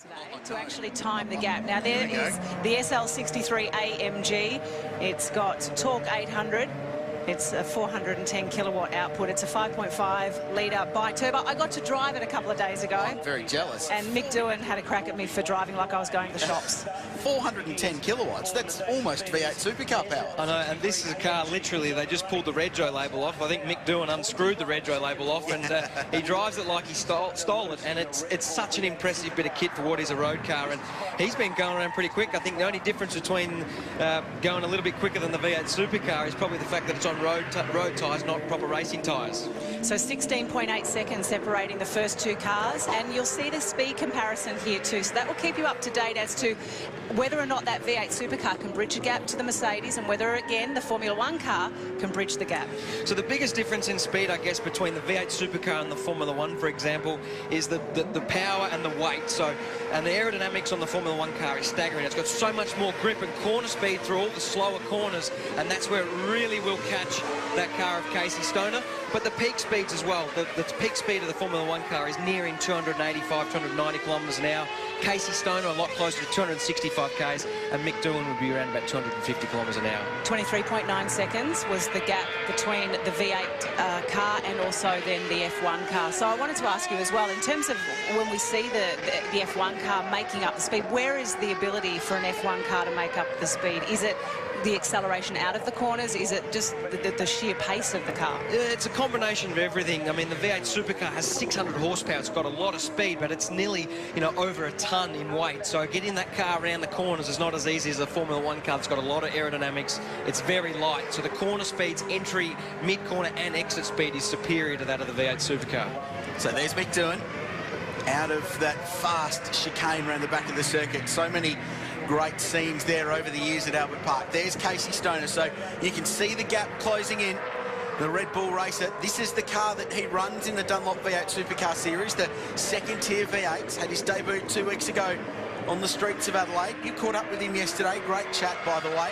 today to actually time the gap. Now there is the SL63 AMG. It's got torque 800. It's a 410 kilowatt output. It's a 5.5 litre bi-turbo. I got to drive it a couple of days ago. I'm very jealous. And Mick Doohan had a crack at me for driving like I was going to the shops. 410 kilowatts, that's almost V8 supercar power. I know, and this is a car, literally, they just pulled the Rego label off. I think Mick Doohan unscrewed the Rego label off, and he drives it like he stole it, and it's such an impressive bit of kit for what is a road car, and he's been going around pretty quick. I think the only difference between going a little bit quicker than the V8 supercar is probably the fact that it's on road tyres, not proper racing tyres. So 16.8 seconds separating the first two cars, and you'll see the speed comparison here too, so that will keep you up to date as to whether or not that V8 supercar can bridge a gap to the Mercedes, and whether again the Formula One car can bridge the gap. So the biggest difference in speed, I guess, between the V8 supercar and the Formula One, for example, is the power and the weight. So, and the aerodynamics on the Formula One car is staggering. It's got so much more grip and corner speed through all the slower corners, and that's where it really will catch that car of Casey Stoner. But the peak speeds as well, the peak speed of the Formula One car is nearing 285, 290 kilometres an hour. Casey Stoner a lot closer to 265 k's, and Mick Doohan would be around about 250 kilometres an hour. 23.9 seconds was the gap between the V8 car and also then the F1 car. So I wanted to ask you as well, in terms of when we see the F1 car making up the speed, where is the ability for an F1 car to make up the speed? Is it the acceleration out of the corners? Is it just the sheer pace of the car? It's a combination of everything. I mean, the V8 supercar has 600 horsepower. It's got a lot of speed, but it's nearly, over a ton in weight. So getting that car around the corners is not as easy as a Formula One car. It's got a lot of aerodynamics. It's very light. So the corner speeds, entry, mid-corner and exit speed is superior to that of the V8 supercar. So there's Mick Doohan out of that fast chicane around the back of the circuit. So many great scenes there over the years at Albert Park. There's Casey Stoner, so you can see the gap closing in. The Red Bull racer, this is the car that he runs in the Dunlop V8 Supercar Series, the second tier V8s. Had his debut 2 weeks ago on the streets of Adelaide. You caught up with him yesterday. Great chat, by the way.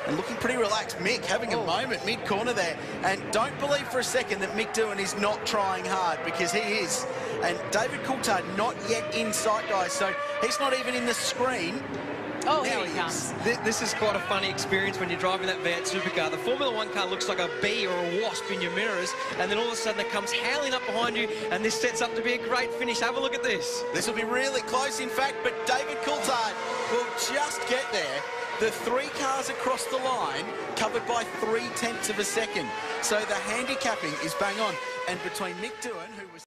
And looking pretty relaxed. Mick having a moment mid-corner there. And don't believe for a second that Mick Doohan is not trying hard, because he is. And David Coulthard not yet in sight, guys, so he's not even in the screen. Oh, here he comes. This is quite a funny experience when you're driving that V8 supercar. The Formula One car looks like a bee or a wasp in your mirrors, and then all of a sudden it comes howling up behind you, and this sets up to be a great finish. Have a look at this. This will be really close, in fact, but David Coulthard will just get there. The 3 cars across the line covered by 0.3 of a second. So the handicapping is bang on. And between Mick Doohan, who was